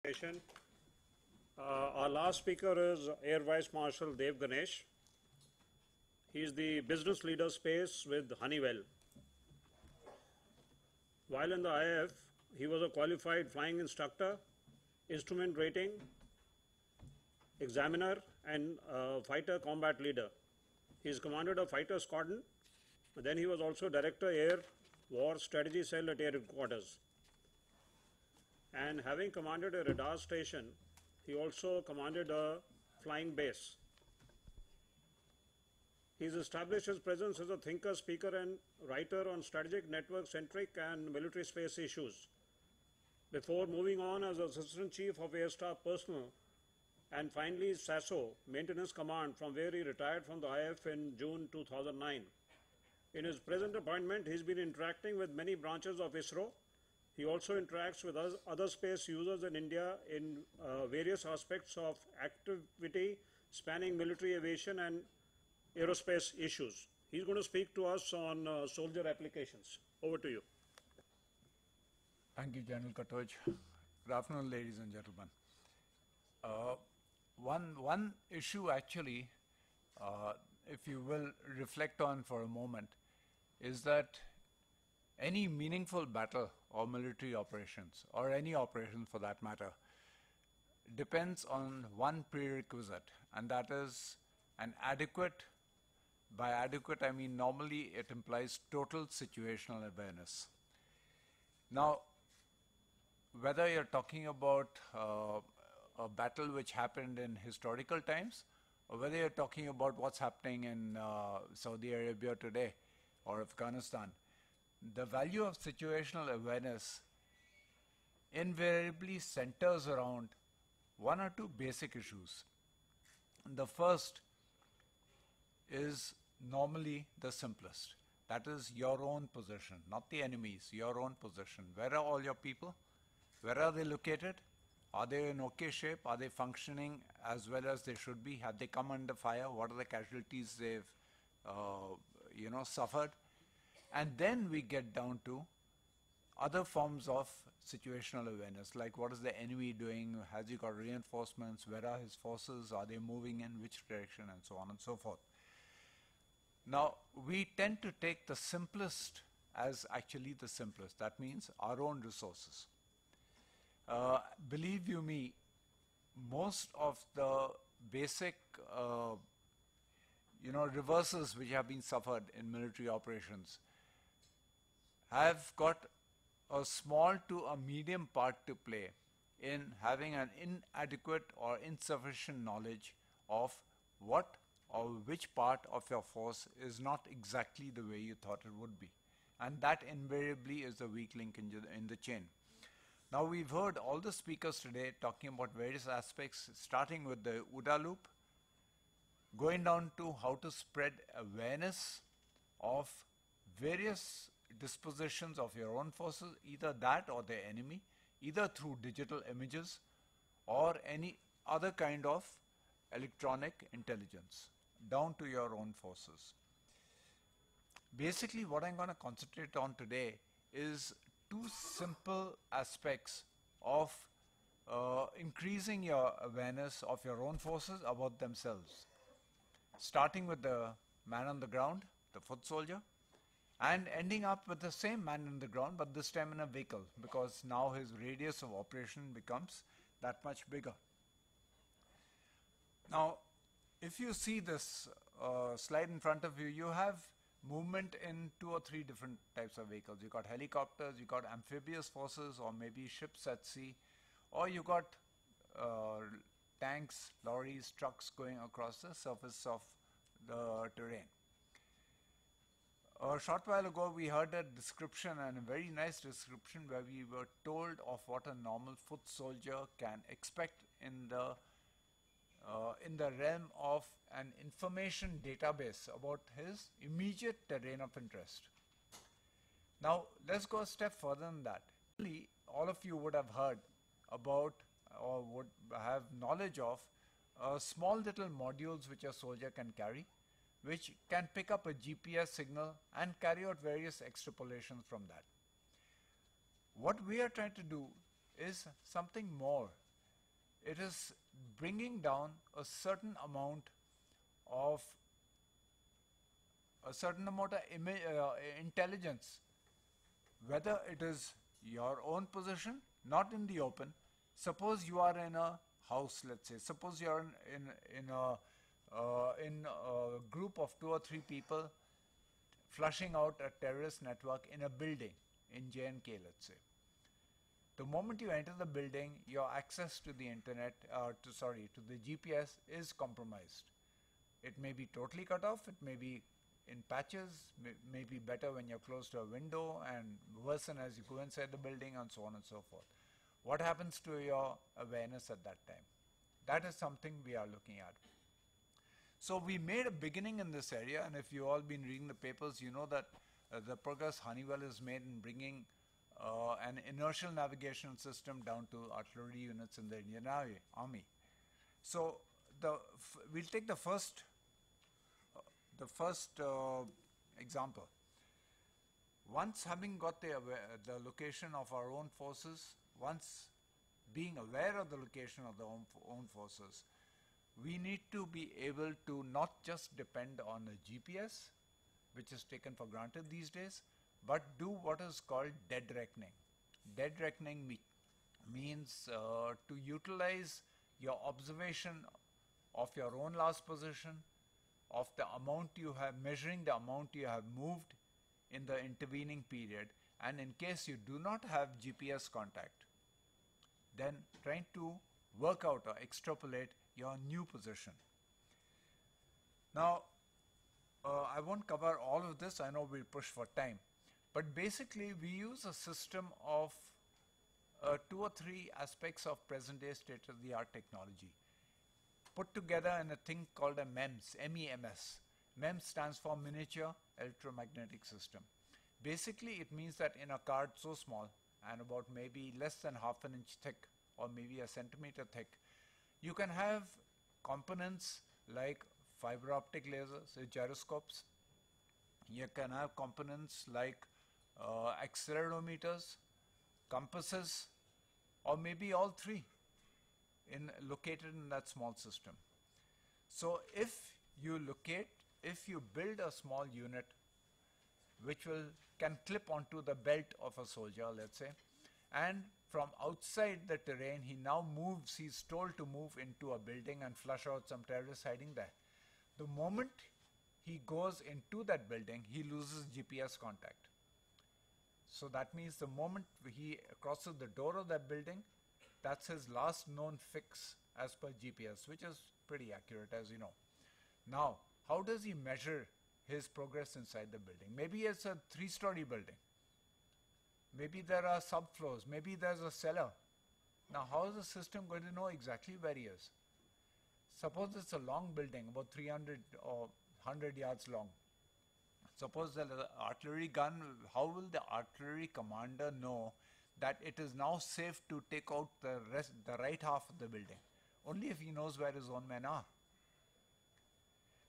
session. Our last speaker is Air Vice Marshal Dev Ganesh. He is the business leader space with Honeywell. While in the IAF, he was a qualified flying instructor, instrument rating, examiner, and fighter combat leader. He has commanded a fighter squadron. Then he was also Director Air War Strategy Cell at Air Headquarters. And having commanded a radar station, he also commanded a flying base. He's established his presence as a thinker, speaker, and writer on strategic, network-centric, and military space issues. Before moving on as Assistant Chief of Air Staff Personnel, and finally SASO, Maintenance Command, from where he retired from the IAF in June 2009. In his present appointment, he's been interacting with many branches of ISRO. He also interacts with other space users in India in various aspects of activity spanning military aviation and aerospace issues. He's going to speak to us on soldier applications. Over to you. Thank you, General Katoj. Good afternoon, ladies and gentlemen. One issue actually, if you will reflect on for a moment, is that any meaningful battle or military operations, or any operation for that matter, depends on one prerequisite, and that is an adequate, by adequate I mean normally it implies total situational awareness. Now, whether you're talking about a battle which happened in historical times, or whether you're talking about what's happening in Saudi Arabia today or Afghanistan, the value of situational awareness invariably centers around one or two basic issues. The first is normally the simplest. That is your own position, not the enemy's, your own position. Where are all your people? Where are they located? Are they in okay shape? Are they functioning as well as they should be? Have they come under fire? What are the casualties they've suffered? And then we get down to other forms of situational awareness, like what is the enemy doing? Has he got reinforcements? Where are his forces? Are they moving in which direction? And so on and so forth. Now, we tend to take the simplest as actually the simplest. That means our own resources. Believe you me, most of the basic reverses which have been suffered in military operations have got a small to a medium part to play in having an inadequate or insufficient knowledge of what or which part of your force is not exactly the way you thought it would be. And that invariably is the weak link in the chain. Now, we've heard all the speakers today talking about various aspects, starting with the OODA loop, going down to how to spread awareness of various dispositions of your own forces, either that or the enemy, either through digital images or any other kind of electronic intelligence, down to your own forces. Basically, what I'm going to concentrate on today is two simple aspects of increasing your awareness of your own forces about themselves, starting with the man on the ground, the foot soldier, and ending up with the same man on the ground, but this time in a vehicle, because now his radius of operation becomes that much bigger. Now, if you see this slide in front of you, you have movement in 2 or 3 different types of vehicles. You got helicopters, you got amphibious forces, or maybe ships at sea, or you got tanks, lorries, trucks going across the surface of the terrain. A short while ago, we heard a description, and a very nice description, where we were told of what a normal foot soldier can expect in the realm of an information database about his immediate terrain of interest. Now, let's go a step further than that. All of you would have heard about or would have knowledge of small little modules which a soldier can carry, which can pick up a GPS signal and carry out various extrapolations from that. What we are trying to do is something more. it is bringing down a certain amount of intelligence, whether it is your own position, not in the open. Suppose you are in a house, let's say. Suppose you are in a group of 2 or 3 people flushing out a terrorist network in a building in J&K, let's say. The moment you enter the building, your access to the internet, to the GPS is compromised. It may be totally cut off, it may be in patches, may be better when you're close to a window, and worsen as you go inside the building, and so on and so forth. What happens to your awareness at that time? That is something we are looking at. So we made a beginning in this area, and if you've all been reading the papers, you know that the progress Honeywell has made in bringing an inertial navigation system down to artillery units in the Indian Army. So we'll take the first example. Once having got the location of our own forces, once being aware of the location of the own forces, we need to be able to not just depend on a GPS, which is taken for granted these days, but do what is called dead reckoning. Dead reckoning means to utilize your observation of your own last position, of the amount you have, measuring the amount you have moved in the intervening period, and in case you do not have GPS contact, then trying to work out or extrapolate your new position. Now, I won't cover all of this, I know we'll push for time, but basically we use a system of 2 or 3 aspects of present day state-of-the-art technology put together in a thing called a MEMS, M-E-M-S. MEMS stands for Miniature Electromagnetic System. Basically, it means that in a card so small and about maybe less than half an inch thick or maybe a centimeter thick, you can have components like fiber optic lasers, gyroscopes. You can have components like accelerometers, compasses, or maybe all 3 located in that small system. So if you build a small unit which can clip onto the belt of a soldier, let's say, and from outside the terrain he's told to move into a building and flush out some terrorists hiding there. The moment he goes into that building, he loses GPS contact. So that means the moment he crosses the door of that building, that's his last known fix as per GPS, which is pretty accurate, as you know. Now, how does he measure his progress inside the building? Maybe it's a 3-story building. Maybe there are subfloors. Maybe there's a cellar. Now, how is the system going to know exactly where he is? Suppose it's a long building, about 300 or 100 yards long. Suppose there's an artillery gun. How will the artillery commander know that it is now safe to take out the right half of the building? Only if he knows where his own men are.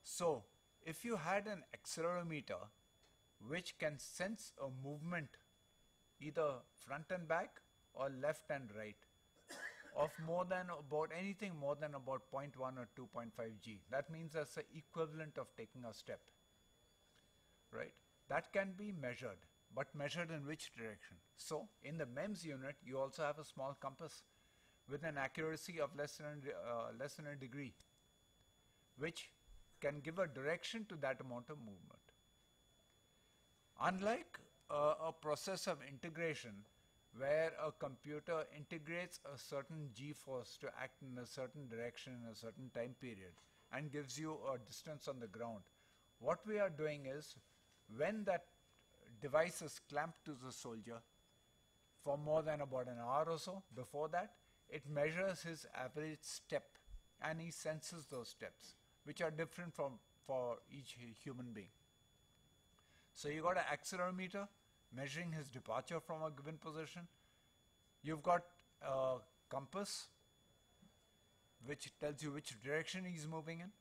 So, if you had an accelerometer which can sense a movement either front and back or left and right of anything more than about 0.1 or 2.5 G, that means that's the equivalent of taking a step, right? That can be measured, but measured in which direction? So in the MEMS unit, you also have a small compass with an accuracy of less than a degree, which can give a direction to that amount of movement. Unlike a process of integration where a computer integrates a certain G-force to act in a certain direction in a certain time period and gives you a distance on the ground, what we are doing is, when that device is clamped to the soldier for more than about an hour or so, before that, it measures his average step and he senses those steps, which are different for each human being. So you got an accelerometer measuring his departure from a given position. You've got a compass which tells you which direction he's moving in.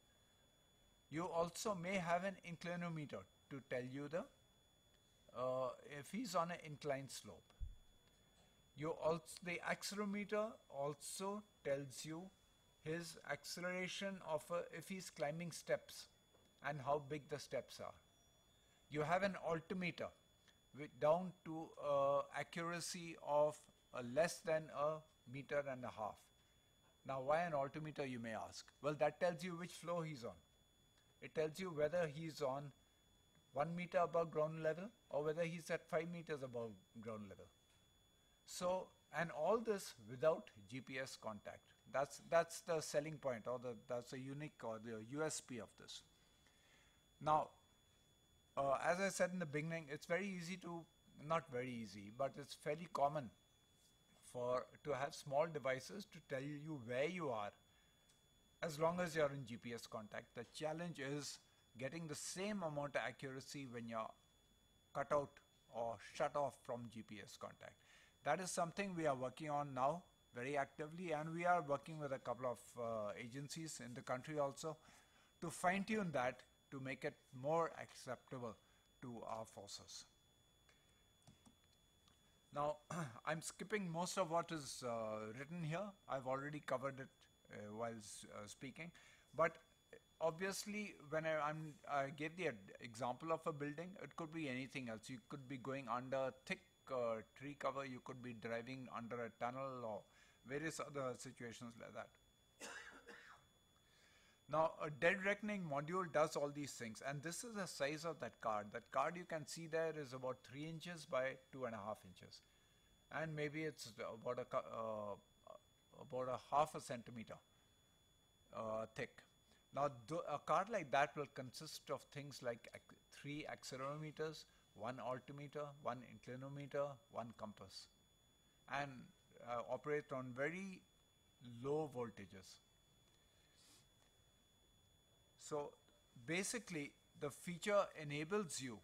You also may have an inclinometer to tell you if he's on an inclined slope. The accelerometer also tells you his acceleration of if he's climbing steps and how big the steps are. You have an altimeter down to accuracy of less than a meter and a half. Now, why an altimeter, you may ask? Well, that tells you which floor he's on. It tells you whether he's on 1 meter above ground level or whether he's at 5 meters above ground level. So, and all this without GPS contact. That's the selling point, or that's the unique or the USP of this. Now, as I said in the beginning, it's very easy to, not very easy, but it's fairly common to have small devices to tell you where you are as long as you're in GPS contact. The challenge is getting the same amount of accuracy when you're cut out or shut off from GPS contact. That is something we are working on now very actively, and we are working with a couple of agencies in the country also to fine-tune that to make it more acceptable to our forces. Now, I'm skipping most of what is written here. I've already covered it while speaking. But obviously, when I gave the example of a building, it could be anything else. You could be going under thick tree cover. You could be driving under a tunnel or various other situations like that. Now, a dead reckoning module does all these things, and this is the size of that card. That card you can see there is about 3 inches by 2.5 inches, and maybe it's about a half a centimeter thick. Now, a card like that will consist of things like 3 accelerometers, 1 altimeter, 1 inclinometer, 1 compass, and operate on very low voltages. So basically, the feature enables you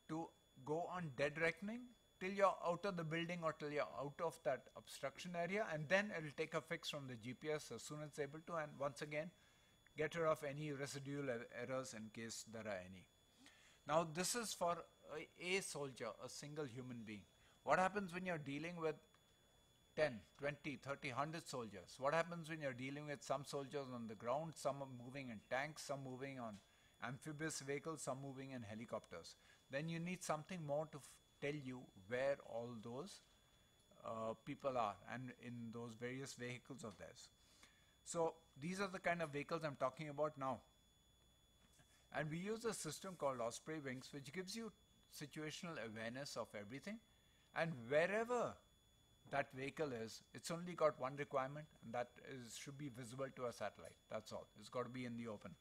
to go on dead reckoning till you're out of the building or till you're out of that obstruction area, and then it will take a fix from the GPS as soon as it's able to, and once again get rid of any residual errors in case there are any. Now, this is for a soldier, a single human being. What happens when you're dealing with 10, 20, 30, 100 soldiers? What happens when you're dealing with some soldiers on the ground, some are moving in tanks, some moving on amphibious vehicles, some moving in helicopters? Then you need something more to tell you where all those people are and in those various vehicles of theirs. So these are the kind of vehicles I'm talking about now. And we use a system called Osprey Wings, which gives you situational awareness of everything. And wherever that vehicle is, it's only got one requirement, and that should be visible to a satellite. That's all. It's got to be in the open.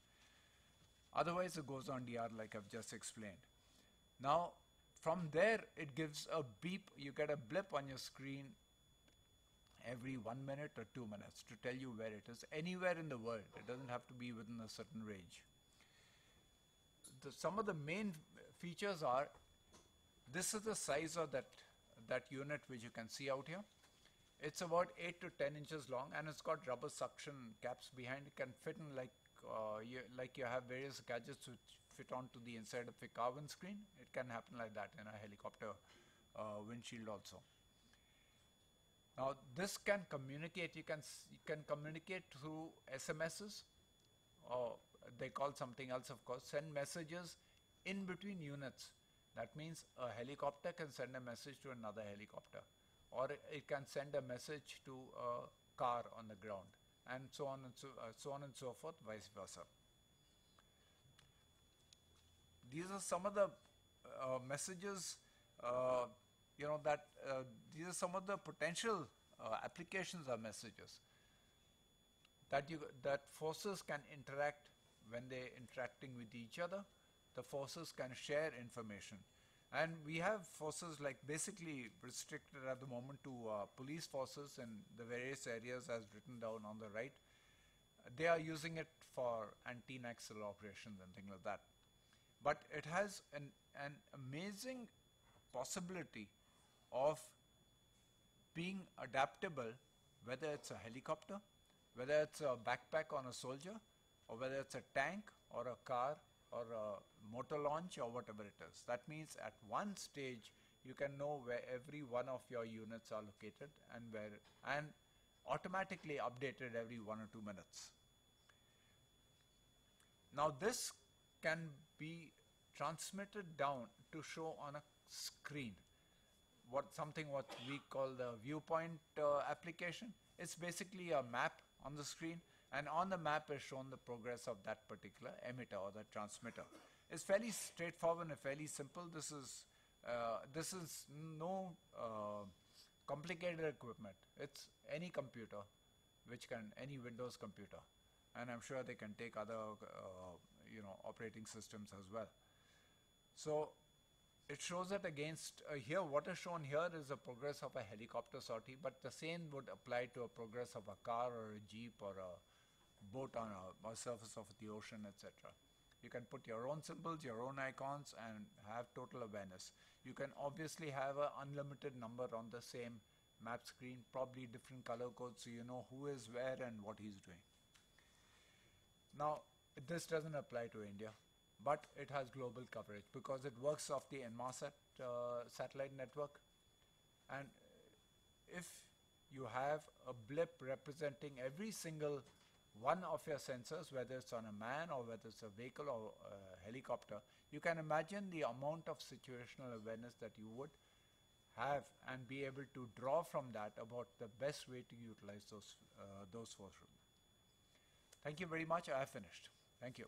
Otherwise, it goes on DR like I've just explained. Now, from there, it gives a beep. You get a blip on your screen every 1 minute or 2 minutes to tell you where it is, anywhere in the world. It doesn't have to be within a certain range. Some of the main features are, this is the size of that unit which you can see out here. It's about 8 to 10 inches long, and it's got rubber suction caps behind. It can fit in like you have various gadgets which fit onto the inside of a car windscreen. It can happen like that in a helicopter windshield also. Now, this can communicate. You can communicate through SMSs, or they call something else, of course. Send messages in between units. That means a helicopter can send a message to another helicopter, or it can send a message to a car on the ground, and so on and so forth, vice versa. These are some of the messages, these are some of the potential applications of messages that forces can interact when they're interacting with each other. The forces can share information. And we have forces like basically restricted at the moment to police forces in the various areas as written down on the right. They are using it for anti-Naxal operations and things like that. But it has an amazing possibility of being adaptable, whether it's a helicopter, whether it's a backpack on a soldier, or whether it's a tank or a car or a motor launch or whatever it is. That means at one stage you can know where every one of your units are located and automatically updated every 1 or 2 minutes. Now this can be transmitted down to show on a screen. Something what we call the viewpoint application. It's basically a map on the screen, and on the map is shown the progress of that particular emitter or the transmitter. It's fairly straightforward and fairly simple. This is no complicated equipment. It's any computer, any Windows computer, and I'm sure they can take other operating systems as well. So it shows that against here, what is shown here is the progress of a helicopter sortie, but the same would apply to a progress of a car or a jeep or a boat on a surface of the ocean, etc. You can put your own symbols, your own icons, and have total awareness. You can obviously have an unlimited number on the same map screen, probably different color codes, so you know who is where and what he's doing. Now, this doesn't apply to India, but it has global coverage because it works off the Inmarsat satellite network. And if you have a blip representing every single one of your sensors, whether it's on a man or whether it's a vehicle or a helicopter, you can imagine the amount of situational awareness that you would have and be able to draw from that about the best way to utilize those forces. Thank you very much. I have finished. Thank you.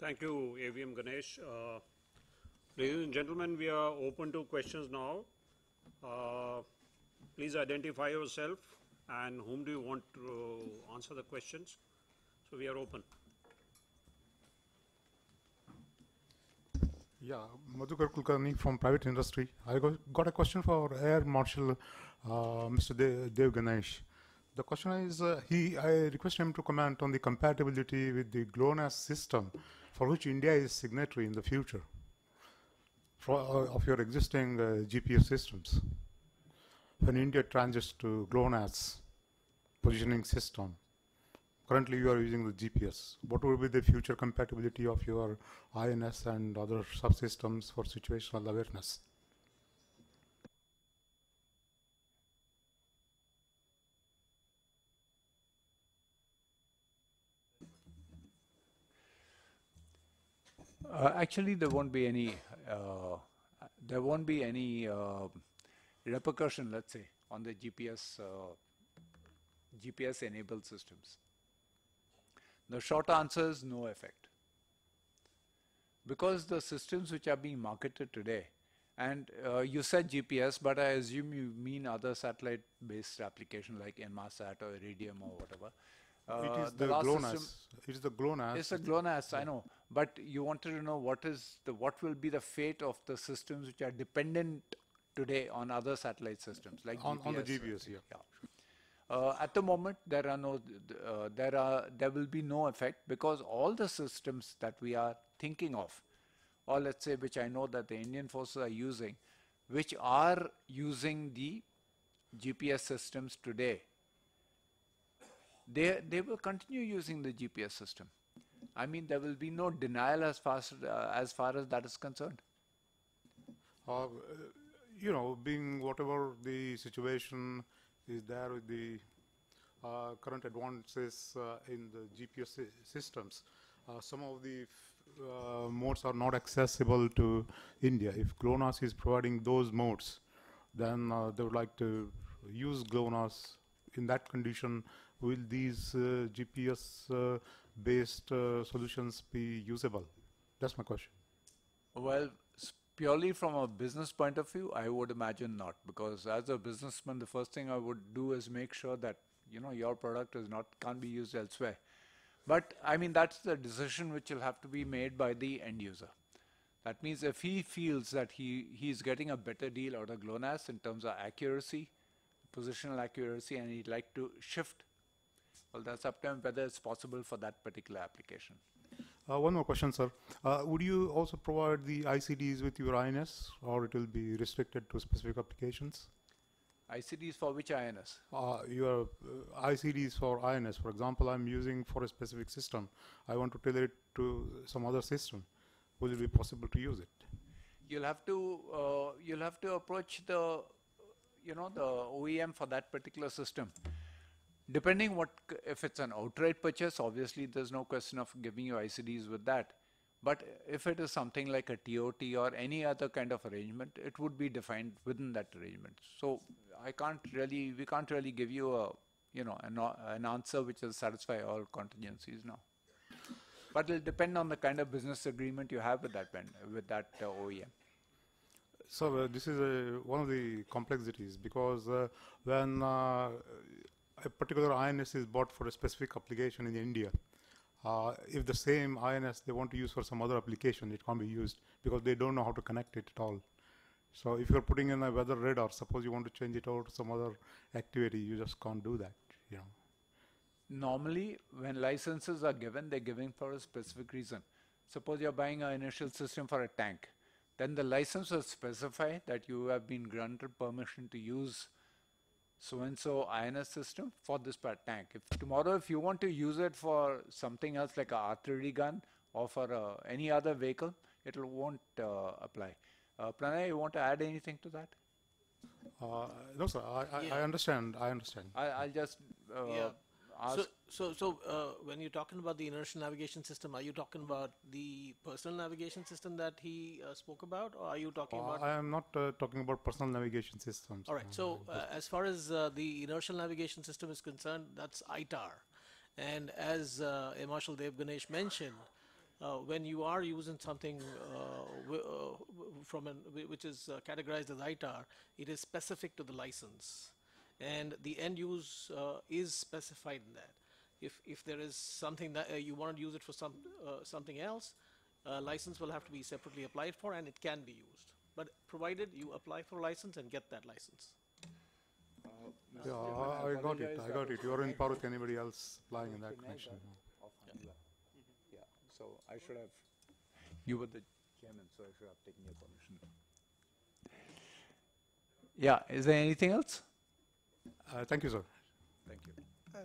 Thank you, AVM Ganesh. Ladies and gentlemen, we are open to questions now. Please identify yourself and whom do you want to answer the questions. So we are open. Yeah, Madhukar Kulkarni from private industry. I got a question for Air Marshal Mr. Dev Ganesh. The question is, I request him to comment on the compatibility with the GLONASS system for which India is signatory in the future of your existing GPS systems. When India transits to GLONASS positioning system, currently you are using the GPS. What will be the future compatibility of your INS and other subsystems for situational awareness? Actually, there won't be any repercussion, let's say, on the GPS enabled systems. The short answer is no effect, because the systems which are being marketed today, and you said GPS, but I assume you mean other satellite-based application like Inmarsat or Iridium or whatever. It is the GLONASS. It is the GLONASS. It's the GLONASS, I know. But you wanted to know what will be the fate of the systems which are dependent today on other satellite systems like GPS. On the GPS, yeah. At the moment, there will be no effect, because all the systems that we are thinking of, or let's say which I know that the Indian forces are using, which are using the GPS systems today, they will continue using the GPS system. I mean, there will be no denial as far as that is concerned. Being whatever the situation is there with the current advances in the GPS systems, some of the modes are not accessible to India. If GLONASS is providing those modes, then they would like to use GLONASS. In that condition, will these GPS-based solutions be usable? That's my question. Well, purely from a business point of view, I would imagine not, because as a businessman, the first thing I would do is make sure that your product can't be used elsewhere. But I mean, that's the decision which will have to be made by the end user. That means if he feels that he's getting a better deal out of GLONASS in terms of accuracy, positional accuracy, and he'd like to shift, well, that's up to him whether it's possible for that particular application. One more question, sir. Would you also provide the ICDs with your INS, or it will be restricted to specific applications? ICDs for which INS? Your ICDs for INS, for example, I'm using for a specific system. I want to tailor it to some other system. Will it be possible to use it? You'll have to approach the the OEM for that particular system. Depending if it's an outright purchase, obviously there's no question of giving you ICDs with that. But if it is something like a TOT or any other kind of arrangement, it would be defined within that arrangement. So we can't really give you an answer which will satisfy all contingencies now. But it'll depend on the kind of business agreement you have with that OEM. So this is one of the complexities, because when a particular INS is bought for a specific application in India, if the same INS they want to use for some other application, it can't be used because they don't know how to connect it at all. So if you're putting in a weather radar, suppose you want to change it over to some other activity, you just can't do that. Normally, when licenses are given, they're given for a specific reason. Suppose you're buying an initial system for a tank. Then the license will specify that you have been granted permission to use so-and-so INS system for this tank. If tomorrow, if you want to use it for something else like a artillery gun or for any other vehicle, it won't apply. Pranay, you want to add anything to that? No, sir. I understand. I'll just ask. So when you're talking about the inertial navigation system, are you talking about the personal navigation system that he spoke about, or are you talking about? I am not talking about personal navigation systems. All right. So as far as the inertial navigation system is concerned, that's ITAR. And as Marshal Dev Ganesh mentioned, when you are using something which is categorized as ITAR, it is specific to the license, and the end use is specified in that. If there is something that you want to use it for something else, license will have to be separately applied for, and it can be used. But provided you apply for a license and get that license. Yeah, I got it. You are in par with anybody else applying in that connection. Yeah, so I should have, you were the chairman, so I should have taken your permission. Yeah, is there anything else? Thank you, sir. Thank you.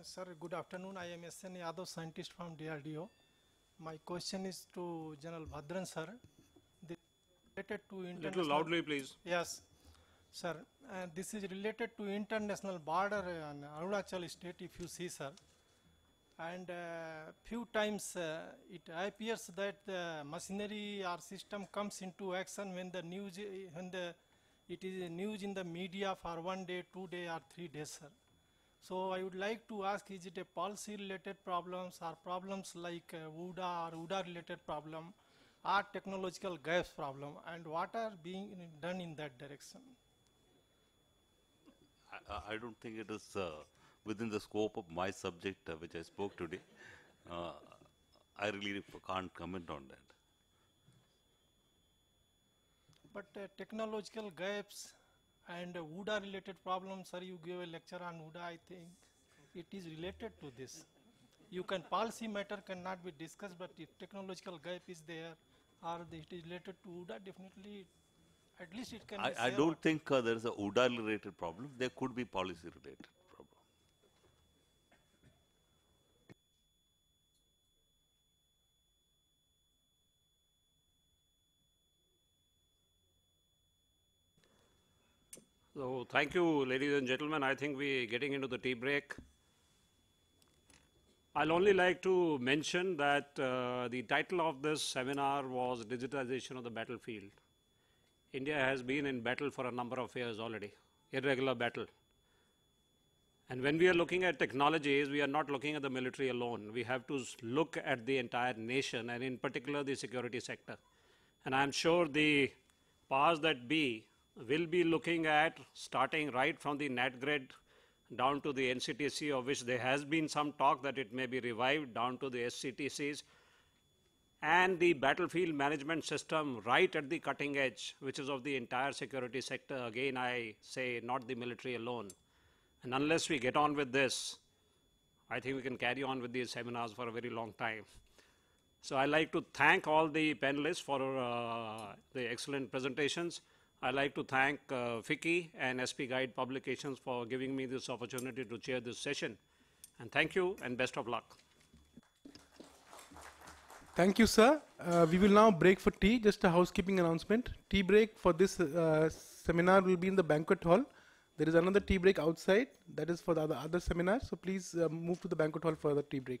Sir, good afternoon. I am SN Yadav, scientist from DRDO. My question is to General Bhadran, sir. Related to international. Little loudly, please. Yes, sir. This is related to international border in Arunachal state, if you see, sir. And few times it appears that the machinery or system comes into action when it is news in the media for 1 day, 2 days, or 3 days, sir. So I would like to ask, is it a policy-related problems or problems like UDA or UDA-related problem or technological gaps problem, and what are being done in that direction? I don't think it is within the scope of my subject which I spoke today. I really can't comment on that. But technological gaps and UDA related problems, sir, you gave a lecture on UDA, I think. It is related to this. Policy matter cannot be discussed, but if technological gap is there or it is related to UDA, definitely, at least it can be I don't think there is a UDA related problem. There could be policy related problem. So thank you, ladies and gentlemen. I think we're getting into the tea break. I'll only like to mention that the title of this seminar was Digitization of the Battlefield. India has been in battle for a number of years already, irregular battle. And when we are looking at technologies, we are not looking at the military alone. We have to look at the entire nation, and in particular the security sector. And I'm sure the powers that be will be looking at, starting right from the NatGrid down to the NCTC, of which there has been some talk that it may be revived, down to the SCTCs, and the battlefield management system right at the cutting edge, which is of the entire security sector. Again, I say not the military alone. And unless we get on with this, I think we can carry on with these seminars for a very long time. So I'd like to thank all the panelists for the excellent presentations. I'd like to thank FICCI and SP Guide Publications for giving me this opportunity to chair this session. And thank you and best of luck. Thank you, sir. We will now break for tea. Just a housekeeping announcement. Tea break for this seminar will be in the banquet hall. There is another tea break outside. That is for the other seminar. So please move to the banquet hall for the tea break.